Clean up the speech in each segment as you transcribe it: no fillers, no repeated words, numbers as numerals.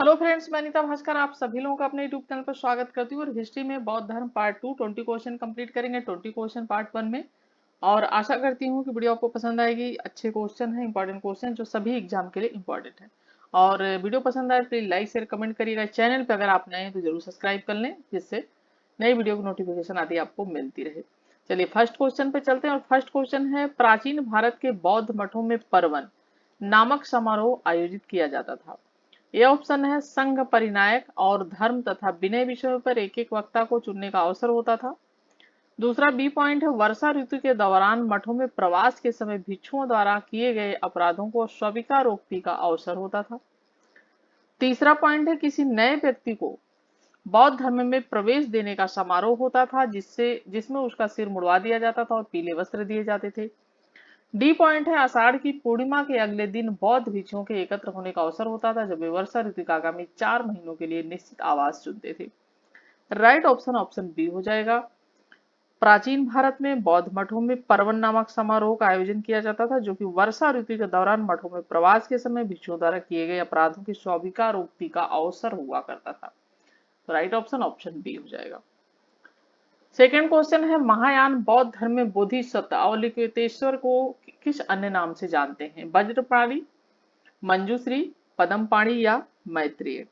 Hello friends, मैं अनीता भास्कर आप सभी लोगों का अपने यूट्यूब चैनल पर स्वागत करती हूँ। और हिस्ट्री में बौद्ध धर्म पार्ट 2 20 क्वेश्चन कंप्लीट करेंगे। 20 क्वेश्चन पार्ट 1 में। और आशा करती हूँ कि वीडियो आपको पसंद आएगी। अच्छे क्वेश्चन हैं, इंपॉर्टेंट क्वेश्चन जो सभी एग्जाम के लिए इंपॉर्टेंट है। और वीडियो पसंद आए प्लीज लाइक शेयर कमेंट करिएगा। चैनल पर अगर आप नए हैं तो जरूर सब्सक्राइब कर लें, जिससे नई वीडियो की नोटिफिकेशन आदि आपको मिलती रहे। चलिए फर्स्ट क्वेश्चन पे चलते हैं। और फर्स्ट क्वेश्चन है, प्राचीन भारत के बौद्ध मठों में परवन नामक समारोह आयोजित किया जाता था। ये ऑप्शन है संघ परिनायक और धर्म तथा विनय विषयों पर एक एक वक्ता को चुनने का अवसर होता था। दूसरा बी पॉइंट है, वर्षा ऋतु के दौरान मठों में प्रवास के समय भिक्षुओं द्वारा किए गए अपराधों को स्वीकारोक्ति का अवसर होता था। तीसरा पॉइंट है, किसी नए व्यक्ति को बौद्ध धर्म में प्रवेश देने का समारोह होता था, जिसमें उसका सिर मुड़वा दिया जाता था और पीले वस्त्र दिए जाते थे। डी पॉइंट है, आषाढ़ की पूर्णिमा के अगले दिन बौद्ध भिक्षुओं के एकत्र होने का अवसर होता था, जब वे वर्षा ऋतु का आगामी 4 महीनों के लिए निश्चित आवास चुनते थे। राइट ऑप्शन ऑप्शन बी हो जाएगा। प्राचीन भारत में बौद्ध मठों में परवन नामक समारोह का आयोजन किया जाता था, जो कि वर्षा ऋतु के दौरान मठों में प्रवास के समय भिक्षुओं द्वारा किए गए अपराधों की स्वीकारोक्ति का अवसर हुआ करता था। तो राइट ऑप्शन ऑप्शन बी हो जाएगा। सेकेंड क्वेश्चन है, महायान बौद्ध धर्म में बोधिसत्व अवलोकितेश्वर को किस अन्य नाम से जानते हैं? वज्रपाणी, मंजूश्री, पदमपाणी या मैत्रेय?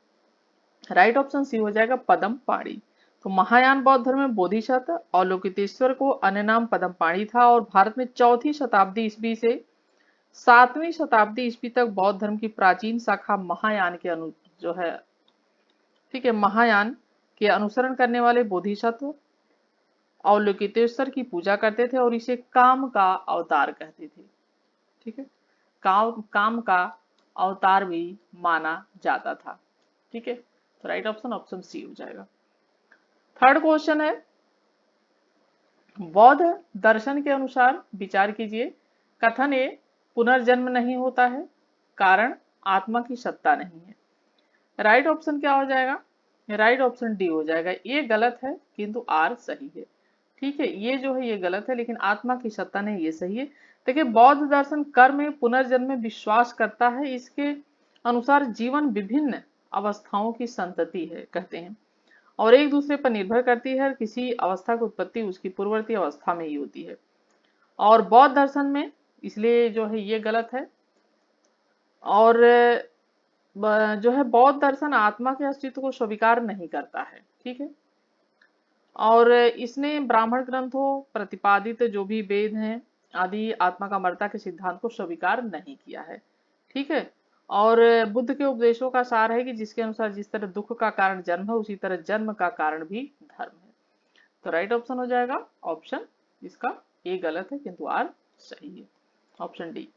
राइट ऑप्शन सी हो जाएगा पदमपाणी। तो महायान बौद्ध धर्म में बोधिसत्व अवलोकितेश्वर को अन्य नाम पदमपाणी था। और भारत में 4वीं शताब्दी ईस्वी से 7वीं शताब्दी ईस्वी तक बौद्ध धर्म की प्राचीन शाखा महायान के जो है, ठीक है, महायान के अनुसरण करने वाले बोधिसत्व अवलोकितेश्वर की पूजा करते थे और इसे काम का अवतार कहते थे। ठीक है, काम का अवतार भी माना जाता था। ठीक है, तो राइट ऑप्शन ऑप्शन सी हो जाएगा। थर्ड क्वेश्चन है, बौद्ध दर्शन के अनुसार विचार कीजिए। कथन ए, पुनर्जन्म नहीं होता है, कारण आत्मा की सत्ता नहीं है। राइट ऑप्शन क्या हो जाएगा? राइट ऑप्शन डी हो जाएगा। ये गलत है किंतु आर सही है। ठीक है, ये जो है ये गलत है, लेकिन आत्मा की सत्ता नहीं, ये सही है। देखिए, बौद्ध दर्शन कर्म में पुनर्जन्म में विश्वास करता है। इसके अनुसार जीवन विभिन्न अवस्थाओं की संतति है कहते हैं, और एक दूसरे पर निर्भर करती है। किसी अवस्था की उत्पत्ति उसकी पूर्ववर्ती अवस्था में ही होती है। और बौद्ध दर्शन में इसलिए जो है ये गलत है। और जो है बौद्ध दर्शन आत्मा के अस्तित्व को स्वीकार नहीं करता है। ठीक है, और इसने ब्राह्मण ग्रंथों प्रतिपादित जो भी वेद हैं आदि आत्मा का मरता के सिद्धांत को स्वीकार नहीं किया है। ठीक है, और बुद्ध के उपदेशों का सार है कि जिसके अनुसार जिस तरह दुख का कारण जन्म है, उसी तरह जन्म का कारण भी धर्म है। तो राइट ऑप्शन हो जाएगा ऑप्शन, इसका ए गलत है किंतु आर सही है, ऑप्शन डी।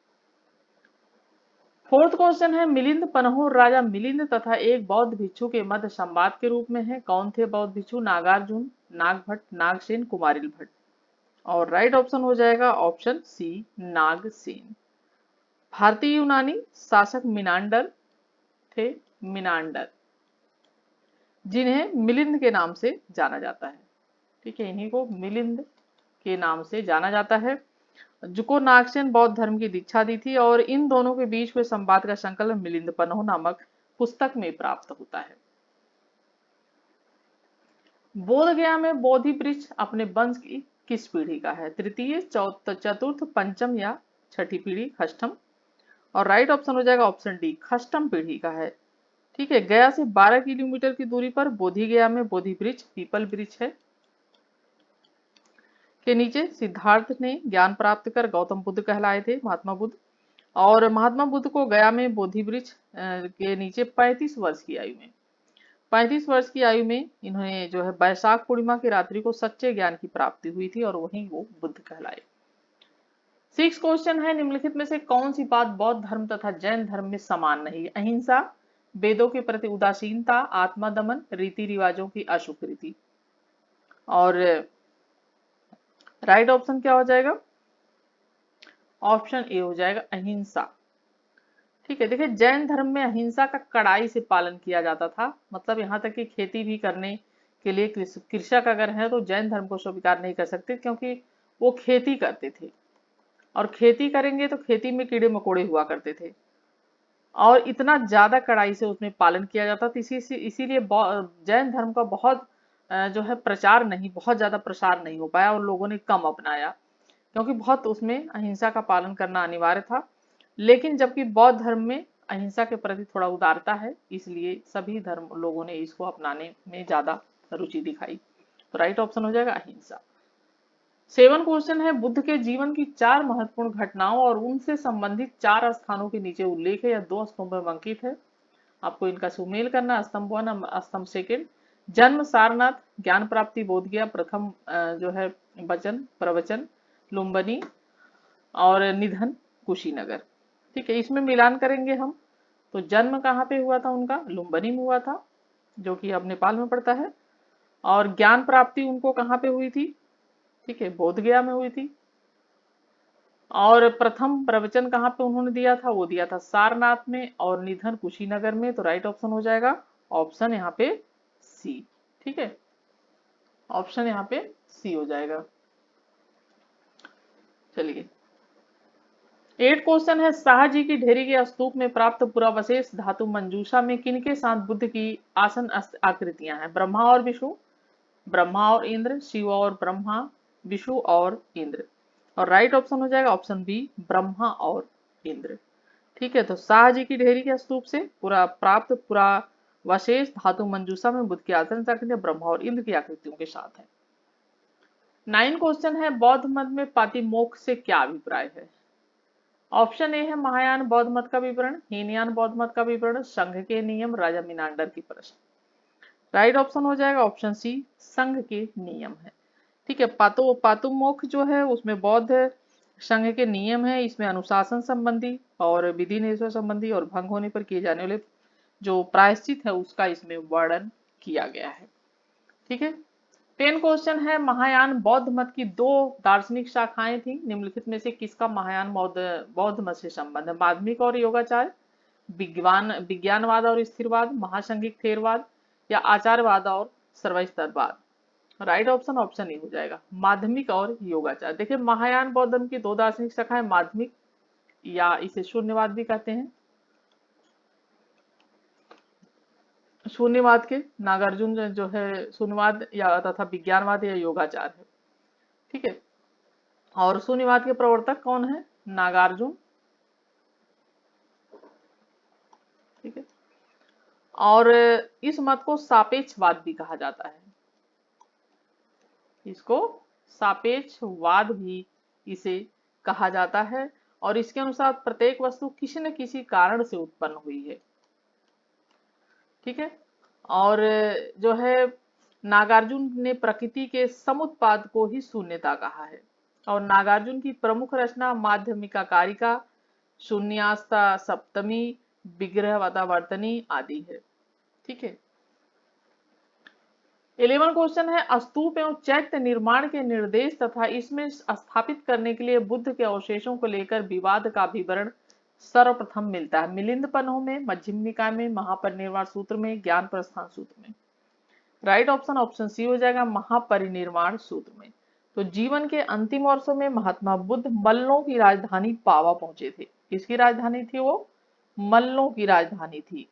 फोर्थ क्वेश्चन है, मिलिंद पनहो राजा मिलिंद तथा एक बौद्ध भिक्षु के मध्य संवाद के रूप में है। कौन थे बौद्ध भिक्षु? नागार्जुन, नागभट्ट, नागसेन, कुमारिल भट्ट। और राइट ऑप्शन हो जाएगा ऑप्शन सी, नागसेन। भारतीय यूनानी शासक मिनांडर थे, मिनांडर, जिन्हें मिलिंद के नाम से जाना जाता है। ठीक है, इन्हीं को मिलिंद के नाम से जाना जाता है, जुको नागसेन बौद्ध धर्म की दीक्षा दी थी। और इन दोनों के बीच हुए संवाद का संकलन मिलिंद पन्हो नामक पुस्तक में प्राप्त होता है। बोध गया में बोधि वृक्ष अपने वंश की किस पीढ़ी का है? तृतीय, चतुर्थ, पंचम या छठी पीढ़ी, खष्टम? और राइट ऑप्शन हो जाएगा ऑप्शन डी, खष्टम पीढ़ी का है। ठीक है, गया से 12 किलोमीटर की दूरी पर बोधि गया में बोधि वृक्ष पीपल वृक्ष है। के नीचे सिद्धार्थ ने ज्ञान प्राप्त कर गौतम बुद्ध कहलाए थे, महात्मा बुद्ध। और महात्मा बुद्ध को गया में बोधि वृक्ष के नीचे 35 वर्ष की आयु में 35 वर्ष की आयु में इन्होंने जो है बैसाख पूर्णिमा की रात्रि को सच्चे ज्ञान की प्राप्ति हुई थी, और वहीं वो बुद्ध कहलाए। सिक्स क्वेश्चन है, निम्नलिखित में से कौन सी बात बौद्ध धर्म तथा जैन धर्म में समान नहीं? अहिंसा, वेदों के प्रति उदासीनता, आत्मदमन, रीति रिवाजों की अस्वीकृति। और राइट ऑप्शन क्या हो जाएगा? ऑप्शन ए हो जाएगा अहिंसा। ठीक है, देखिए जैन धर्म में अहिंसा का कड़ाई से पालन किया जाता था। मतलब यहाँ तक कि खेती भी करने के लिए कृषक अगर है तो जैन धर्म को स्वीकार नहीं कर सकते, क्योंकि वो खेती करते थे, और खेती करेंगे तो खेती में कीड़े मकोड़े हुआ करते थे। और इतना ज्यादा कड़ाई से उसमें पालन किया जाता था। इसीलिए जैन धर्म का बहुत जो है प्रचार नहीं, बहुत ज्यादा प्रसार नहीं हो पाया और लोगों ने कम अपनाया, क्योंकि बहुत उसमें अहिंसा का पालन करना अनिवार्य था। लेकिन जबकि बौद्ध धर्म में अहिंसा के प्रति थोड़ा उदारता है, इसलिए सभी धर्म लोगों ने इसको अपनाने में ज्यादा रुचि दिखाई। तो राइट ऑप्शन हो जाएगा अहिंसा। 7 क्वेश्चन है, बुद्ध के जीवन की 4 महत्वपूर्ण घटनाओं और उनसे संबंधित 4 स्थानों के नीचे उल्लेख है या 2 स्तंभों में अंकित है। आपको इनका सुमेल करना, स्तंभ 1 स्तंभ 2। जन्म सारनाथ, ज्ञान प्राप्ति बोध गया, प्रथम जो है वचन प्रवचन लुम्बिनी, और निधन कुशीनगर। ठीक है, इसमें मिलान करेंगे हम। तो जन्म कहाँ पे हुआ था उनका? लुम्बिनी में हुआ था, जो कि अब नेपाल में पड़ता है। और ज्ञान प्राप्ति उनको कहाँ पे हुई थी? ठीक है, बोध गया में हुई थी। और प्रथम प्रवचन कहाँ पे उन्होंने दिया था? वो दिया था सारनाथ में। और निधन कुशीनगर में। तो राइट ऑप्शन हो जाएगा ऑप्शन यहाँ पे सी। ठीक है, ऑप्शन यहाँ पे सी हो जाएगा। चलिए 8 क्वेश्चन है, शाहजी की ढेरी के स्तूप में प्राप्त पुरावशेष धातु मंजूषा में किनके साथ बुद्ध की आसन आकृतियां हैं? ब्रह्मा और विष्णु, ब्रह्मा और इंद्र, शिव और ब्रह्मा, विष्णु और इंद्र। और राइट ऑप्शन हो जाएगा ऑप्शन बी, ब्रह्मा और इंद्र। ठीक है, तो शाहजी की ढेरी के स्तूप से पूरा प्राप्त पुरावशेष धातु मंजूषा में बुद्ध की आसन आकृतियां ब्रह्मा और इंद्र की आकृतियों के साथ है। 9 क्वेश्चन है, बौद्ध मत में पातिमोक्ष से क्या अभिप्राय है? ऑप्शन ए है महायान बौद्ध मत का विवरण, हीनयान बौद्ध मत का विवरण, संघ के नियम, राजा मिनांडर की प्रश्न। राइट ऑप्शन हो जाएगा ऑप्शन सी, संघ के नियम है। ठीक है, पातुमोक्ष जो है उसमें बौद्ध संघ के नियम है। इसमें अनुशासन संबंधी और विधि निषेध संबंधी और भंग होने पर किए जाने वाले जो प्रायश्चित है उसका इसमें वर्णन किया गया है। ठीक है, 10 क्वेश्चन है, महायान बौद्ध मत की 2 दार्शनिक शाखाएं थी, निम्नलिखित में से किसका महायान बौद्ध मत से संबंध है? माध्यमिक और योगाचार, विज्ञानवाद और स्थिरवाद, महासंघिक थेरवाद, या आचारवाद और सर्वस्तरवाद। राइट ऑप्शन ऑप्शन ए हो जाएगा, माध्यमिक और योगाचार। देखिए महायान बौद्ध धर्म की 2 दार्शनिक शाखाएं, माध्यमिक या इसे शून्यवाद भी कहते हैं, शून्यवाद के नागार्जुन जो है शून्यवाद या तथा विज्ञानवाद या योगाचार है। ठीक है, और शून्यवाद के प्रवर्तक कौन है? नागार्जुन। ठीक है, और इस मत को सापेक्षवाद भी कहा जाता है, इसको सापेक्षवाद भी इसे कहा जाता है। और इसके अनुसार प्रत्येक वस्तु किसी न किसी कारण से उत्पन्न हुई है। ठीक है, और जो है नागार्जुन ने प्रकृति के समुत्पाद को ही शून्यता कहा है। और नागार्जुन की प्रमुख रचना माध्यमिका कारिका, शून्यास्ता सप्तमी, विग्रह वातावर्तनी आदि है। ठीक है, 11 क्वेश्चन है, स्तूप एवं चैत्य निर्माण के निर्देश तथा इसमें स्थापित करने के लिए बुद्ध के अवशेषों को लेकर विवाद का विवरण सर्वप्रथम मिलता है मिलिंद पन्हों में, मध्यम निकाय में, महापरिनिर्वाण सूत्र में, ज्ञान प्रस्थान सूत्र में। राइट ऑप्शन ऑप्शन सी हो जाएगा, महापरिनिर्वाण सूत्र में। तो जीवन के अंतिम वर्षों में महात्मा बुद्ध मल्लों की राजधानी पावा पहुंचे थे। किसकी राजधानी थी वो? मल्लों की राजधानी थी।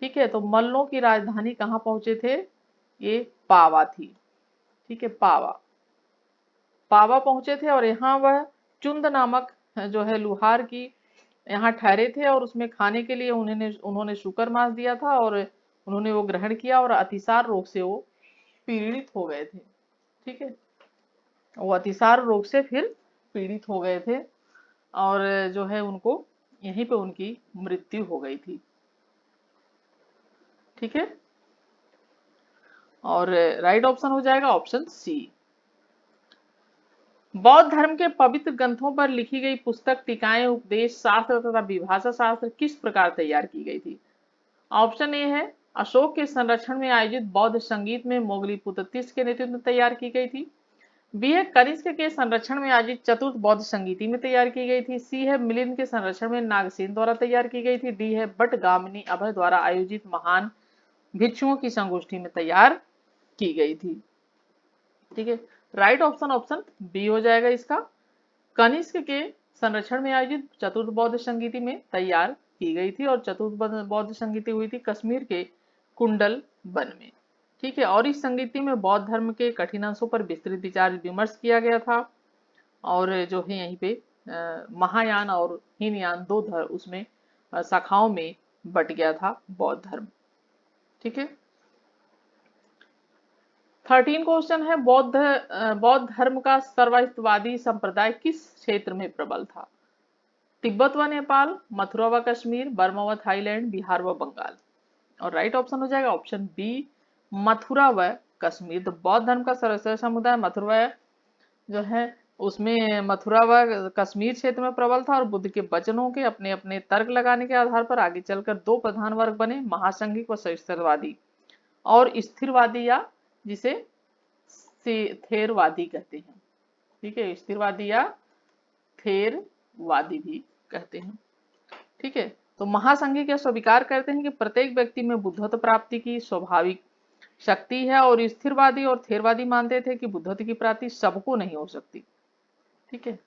ठीक है, तो मल्लों की राजधानी कहाँ पहुंचे थे? ये पावा थी। ठीक है, पावा पावा पहुंचे थे और यहाँ वह चुंद नामक जो है लुहार की यहाँ ठहरे थे और उसमें खाने के लिए उन्होंने शुकर मांस दिया था और उन्होंने वो ग्रहण किया और अतिसार रोग से वो पीड़ित हो गए थे। ठीक है, वो अतिसार रोग से फिर पीड़ित हो गए थे और जो है उनको यहीं पे उनकी मृत्यु हो गई थी। ठीक है, और राइट ऑप्शन हो जाएगा ऑप्शन सी। बौद्ध धर्म के पवित्र ग्रंथों पर लिखी गई पुस्तक टीकाएं उपदेश शास्त्र तथा विभाषा शास्त्र किस प्रकार तैयार की गई थी? ऑप्शन ए है अशोक के संरक्षण में आयोजित बौद्ध संगीत में मोगली पुततीस के नेतृत्व में तैयार की गई थी। बी है कनिष्क के संरक्षण में आयोजित चतुर्थ बौद्ध संगीति में तैयार की गई थी। सी है मिलिंद के संरक्षण में नागसेन द्वारा तैयार की गई थी। डी है बटगामिनी अभय द्वारा आयोजित महान भिक्षुओं की संगोष्ठी में तैयार की गई थी। ठीक है, राइट ऑप्शन ऑप्शन बी हो जाएगा इसका, कनिष्क के संरक्षण में आयोजित चतुर्थ बौद्ध संगीति में तैयार की गई थी और चतुर्थ बौद्ध संगीति हुई थी कश्मीर के कुंडल वन में। ठीक है, और इस संगीति में बौद्ध धर्म के कठिन अंशों पर विस्तृत विचार विमर्श किया गया था। और जो है यहीं पे महायान और हीनयान दो धर्म उसमें शाखाओं में बट गया था बौद्ध धर्म। ठीक है, 13 क्वेश्चन है, बौद्ध धर्म का सर्वास्तिवादी संप्रदाय किस क्षेत्र में प्रबल था? तिब्बत व नेपाल, मथुरा व कश्मीर, बर्मा व थाईलैंड, बिहार व बंगाल। और राइट ऑप्शन हो जाएगा ऑप्शन बी, मथुरा व कश्मीर। तो बौद्ध धर्म का सर्वश्रेष्ठ समुदाय मथुरा जो है उसमें मथुरा व कश्मीर क्षेत्र में प्रबल था और बुद्ध के वचनों के अपने अपने तर्क लगाने के आधार पर आगे चलकर दो प्रधान वर्ग बने, महासंघिक व सहिष्णुतावादी और स्थिरवादी, या जिसे थेरवादी कहते हैं। ठीक है, स्थिरवादी या थेरवादी भी कहते हैं। ठीक है, तो महासंघिक स्वीकार करते हैं कि प्रत्येक व्यक्ति में बुद्धत्व प्राप्ति की स्वाभाविक शक्ति है और स्थिरवादी और थेरवादी मानते थे कि बुद्धत्व की प्राप्ति सबको नहीं हो सकती। ठीक है,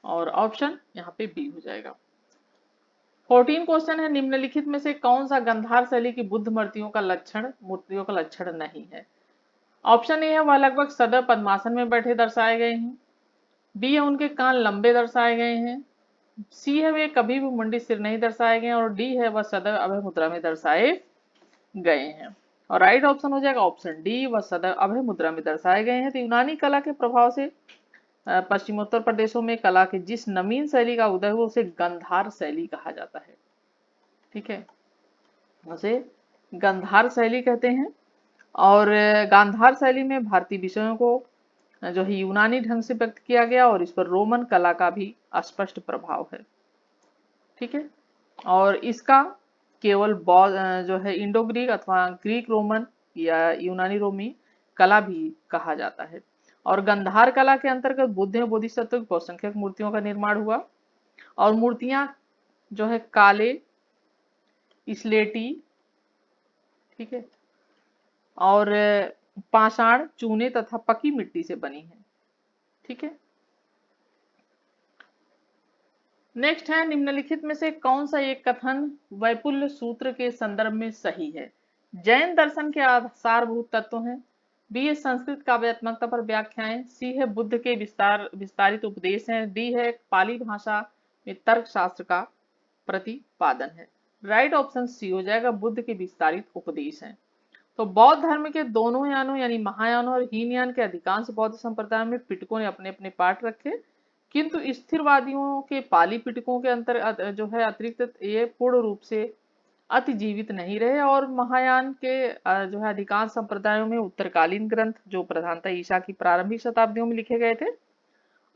और ऑप्शन यहाँ पे बी हो जाएगा। 14 क्वेश्चन है, निम्नलिखित में से कौन सा गंधार शैली की बुद्ध मूर्तियों का लक्षण नहीं है? ऑप्शन ए है वह लगभग सदैव पद्मासन में बैठे दर्शाए गए हैं, बी है उनके कान लंबे दर्शाए गए हैं, सी है वे कभी भी मुंडी सिर नहीं दर्शाए गए और डी है वह सदैव अभय मुद्रा में दर्शाए गए हैं। और राइट ऑप्शन हो जाएगा ऑप्शन डी, वह सदैव अभय मुद्रा में दर्शाए गए हैं। तो यूनानी कला के प्रभाव से पश्चिमोत्तर प्रदेशों में कला के जिस नवीन शैली का उदय हुआ उसे गंधार शैली कहा जाता है। ठीक है, उसे गंधार शैली कहते हैं। और गांधार शैली में भारतीय विषयों को जो है यूनानी ढंग से व्यक्त किया गया और इस पर रोमन कला का भी स्पष्ट प्रभाव है। ठीक है, और इसका केवल जो है इंडो ग्रीक अथवा ग्रीक रोमन या यूनानी रोमी कला भी कहा जाता है। और गंधार कला के अंतर्गत बुद्ध एवं बोधिसत्व की बहुसंख्यक मूर्तियों का निर्माण हुआ और मूर्तियां जो है काले, स्लेटी, ठीक है, और पाषाण, चूने तथा पकी मिट्टी से बनी है। ठीक है, नेक्स्ट है, निम्नलिखित में से कौन सा एक कथन वैपुल्य सूत्र के संदर्भ में सही है? जैन दर्शन के आधारभूत तत्व हैं, बी है संस्कृत काव्यात्मकता पर व्याख्याएं, सी है बुद्ध के विस्तारित उपदेश हैं, डी है पाली भाषा में तर्क शास्त्र का प्रतिपादन है। राइट ऑप्शन सी हो जाएगा, बुद्ध के विस्तारित उपदेश हैं। तो बौद्ध धर्म के दोनों यानों यानी महायान और हीनयान के अधिकांश बौद्ध संप्रदाय में पिटकों ने अपने अपने पाठ रखे, किंतु स्थिरवादियों के पाली पिटकों के अंतर जो है अतिरिक्त ये पूर्ण रूप से अतिजीवित नहीं रहे और महायान के जो है अधिकांश संप्रदायों में उत्तरकालीन ग्रंथ जो प्रधानतः ईसा की प्रारंभिक शताब्दियों में लिखे गए थे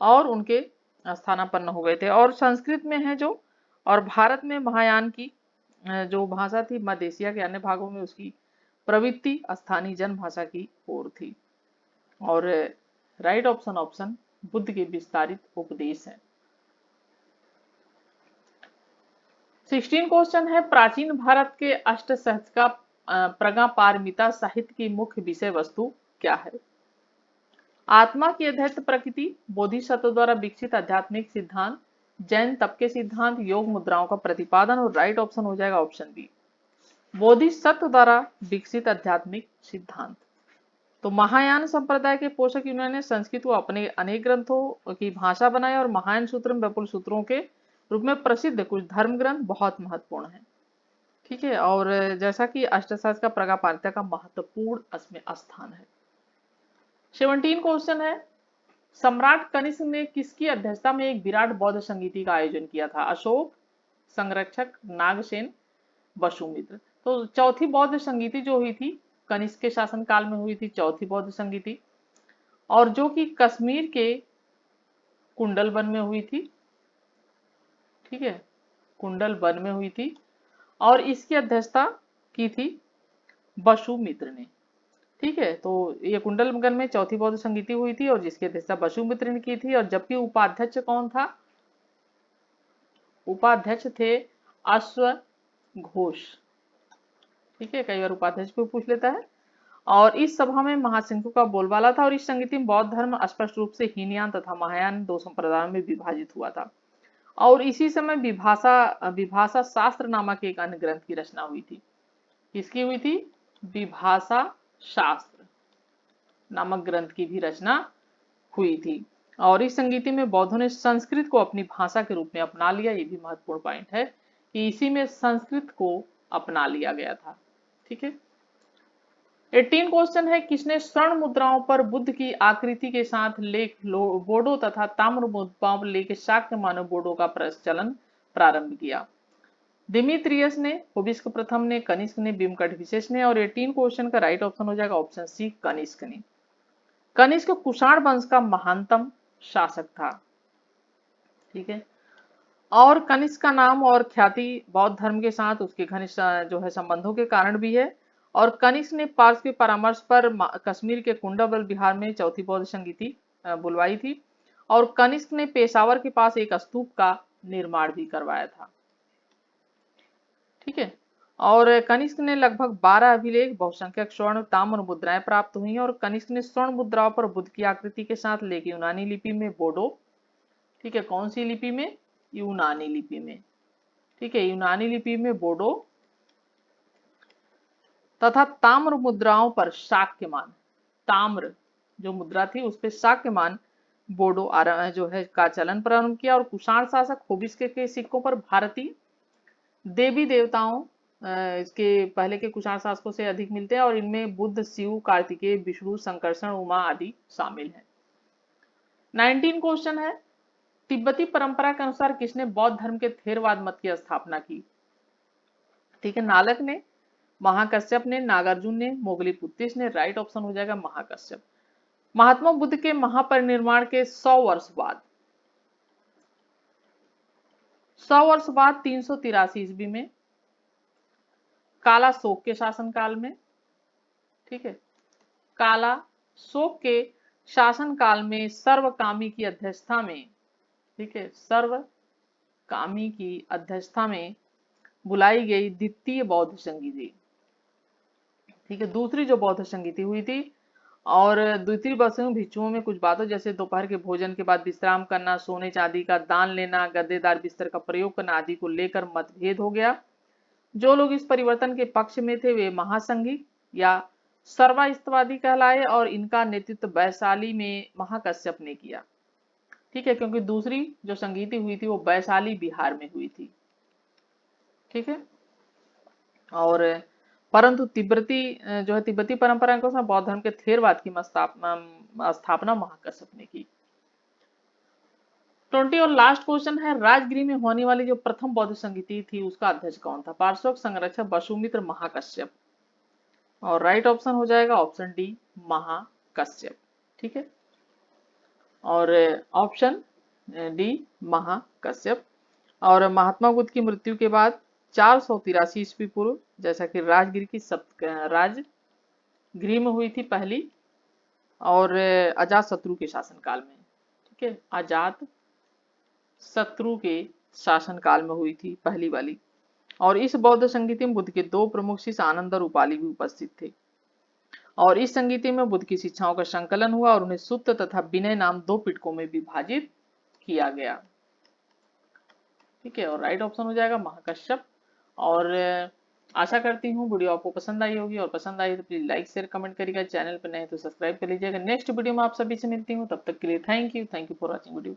और उनके स्थानापन्न हो गए थे और संस्कृत में है जो, और भारत में महायान की जो भाषा थी मध्य एशिया के अन्य भागों में उसकी प्रवृत्ति स्थानीय जन भाषा की ओर थी। और राइट ऑप्शन ऑप्शन बुद्ध के विस्तारित उपदेश है। 16 क्वेश्चन है, प्राचीन भारत के अष्टसहस्त्र का प्रज्ञापारमिता साहित्य की मुख्य विषय वस्तु क्या है? आत्मा की अद्वैत प्रकृति, बोधिसत्व द्वारा विकसित आध्यात्मिक सिद्धांत, जैन तप के सिद्धांत, योग मुद्राओं का प्रतिपादन। और राइट ऑप्शन हो जाएगा ऑप्शन बी, बोधिसत्व द्वारा विकसित आध्यात्मिक सिद्धांत। तो महायान संप्रदाय के पोषक यूनानी ने संस्कृत को अपने अनेक ग्रंथों की भाषा बनाई और महायान सूत्र में विपुल सूत्रों के रूप में प्रसिद्ध कुछ धर्म ग्रंथ बहुत महत्वपूर्ण हैं। ठीक है, और जैसा कि अष्टशास्त्र का प्रज्ञापारमिता का महत्वपूर्ण इसमें स्थान है। 17 क्वेश्चन है, सम्राट कनिष्क ने किसकी अध्यक्षता में एक विराट बौद्ध संगीति का आयोजन किया था? अशोक, संरक्षक, नागसेन, वसुमित्र। तो चौथी बौद्ध संगीति जो हुई थी कनिष्क के शासन काल में हुई थी, चौथी बौद्ध संगीति, और जो कि कश्मीर के कुंडल वन में हुई थी। ठीक है, कुंडल वन में हुई थी और इसकी अध्यक्षता की थी वसुमित्र ने। ठीक है, तो ये कुंडल वन में चौथी बौद्ध संगीति हुई थी और जिसकी अध्यक्षता वसुमित्र ने की थी। और जबकि उपाध्यक्ष कौन था? उपाध्यक्ष थे अश्वघोष। ठीक है, कई बार उपाध्यक्ष को पूछ लेता है। और इस सभा में महासिंह का बोलबाला था और इस संगीति में बौद्ध धर्म स्पष्ट रूप से हीनयान तथा महायान दो संप्रदायों में विभाजित हुआ था और इसी समय विभाषा विभाषा शास्त्र नामक एक अन्य ग्रंथ की रचना हुई थी। किसकी हुई थी? विभाषा शास्त्र नामक ग्रंथ की भी रचना हुई थी। और इस संगीति में बौद्धों ने संस्कृत को अपनी भाषा के रूप में अपना लिया। ये भी महत्वपूर्ण पॉइंट है कि इसी में संस्कृत को अपना लिया गया था। ठीक है। 18 क्वेश्चन है, किसने स्वर्ण मुद्राओं पर बुद्ध की आकृति के साथ लेख बोडो तथा ताम्र मुद्राओं लेके शाक्य मानव बोडो का प्रचलन प्रारंभ किया? दिमित्रियस ने, हुबिस्क प्रथम ने, कनिष्क ने, भीमकट विशेष ने। और 18 क्वेश्चन का राइट ऑप्शन हो जाएगा ऑप्शन सी, कनिष्क ने। कनिष्क कुषाण वंश का महानतम शासक था। ठीक है। और कनिष्क का नाम और ख्याति बौद्ध धर्म के साथ उसके घनिष्ठ जो है संबंधों के कारण भी है। और कनिष्क ने पार्स के परामर्श पर कश्मीर के कुंडबल बिहार में चौथी बौद्ध संगीति बुलवाई थी। और कनिष्क ने पेशावर के पास एक स्तूप का निर्माण भी करवाया था। ठीक है। और कनिष्क ने लगभग 12 अभिलेख, बहुसंख्यक स्वर्ण ताम्र मुद्राएं प्राप्त हुई। और कनिष्क ने स्वर्ण मुद्राओं पर बुद्ध की आकृति के साथ लेख यूनानी लिपि में बोडो, ठीक है, कौन सी लिपि में? यूनानी लिपि में। ठीक है, यूनानी लिपि में बोडो तथा ताम्र मुद्राओं पर शाक्यमान, ताम्र जो मुद्रा थी उस पर शाक्यमान बोडो जो है का चलन प्रारंभ किया। और कुषाण शासक हुबिस्क के सिक्कों पर भारतीय देवी देवताओं इसके पहले के कुषाण शासकों से अधिक मिलते हैं। और इनमें बुद्ध, शिव, कार्तिकेय, विष्णु, संकर्षण, उमा आदि शामिल हैं। 19 क्वेश्चन है, तिब्बती परंपरा के अनुसार किसने बौद्ध धर्म के थेरवाद मत की स्थापना की? ठीक है, नालक ने, महाकश्यप ने, नागार्जुन ने, मोगलीपुत्तिस ने। राइट ऑप्शन हो जाएगा महाकश्यप। महात्मा बुद्ध के महापरिनिर्वाण के 100 वर्ष बाद 383 ईस्वी में काला शोक के शासनकाल में, ठीक है, काला शोक के शासनकाल में सर्वकामी की अध्यक्षता में, ठीक है, सर्वकामी की अध्यक्षता में बुलाई गई द्वितीय बौद्ध संगीति, ठीक है, दूसरी जो बौद्ध संगीति हुई थी। और द्वितीय बौद्ध भिक्षुओं में कुछ बातों जैसे दोपहर के भोजन के बाद विश्राम करना, सोने चांदी का दान लेना, गद्देदार बिस्तर का प्रयोग करना आदि को लेकर मतभेद हो गया। जो लोग इस परिवर्तन के पक्ष में थे वे महासंघी या सर्वास्तिवादी कहलाए। और इनका नेतृत्व वैशाली में महाकश्यप ने किया। ठीक है, क्योंकि दूसरी जो संगीति हुई थी वो वैशाली बिहार में हुई थी। ठीक है। और परंतु तिब्बती जो है तिब्बती परंपरा के अनुसार बौद्ध धर्म के थेरवाद की स्थापना महाकश्यप ने की। 20 और लास्ट क्वेश्चन है, राजगृह में होने वाली जो प्रथम बौद्ध संगीति थी उसका अध्यक्ष कौन था? पार्श्व संरक्षक वसुमित्र महाकश्यप। और राइट ऑप्शन हो जाएगा ऑप्शन डी, महाकश्यप। ठीक है, और ऑप्शन डी महाकश्यप। और महात्मा बुद्ध की मृत्यु के बाद 483 ईस्वी पूर्व, जैसा कि राजगृह की राजगृह में हुई थी पहली, और अजात शत्रु के शासनकाल में, ठीक है, अजात शत्रु के शासनकाल में हुई थी पहली वाली। और इस बौद्ध संगीति में बुद्ध के दो प्रमुख शिष्य आनंद और उपाली भी उपस्थित थे। और इस संगीति में बुद्ध की शिक्षाओं का संकलन हुआ और उन्हें सुत्त तथा विनय नाम दो पिटकों में विभाजित किया गया। ठीक है, और राइट ऑप्शन हो जाएगा महाकश्यप। और आशा करती हूँ वीडियो आपको पसंद आई होगी, और पसंद आई तो प्लीज लाइक शेयर कमेंट करिएगा, चैनल पर नए तो सब्सक्राइब कर लीजिएगा। नेक्स्ट वीडियो में आप सभी से मिलती हूँ, तब तक के लिए thank you for watching video.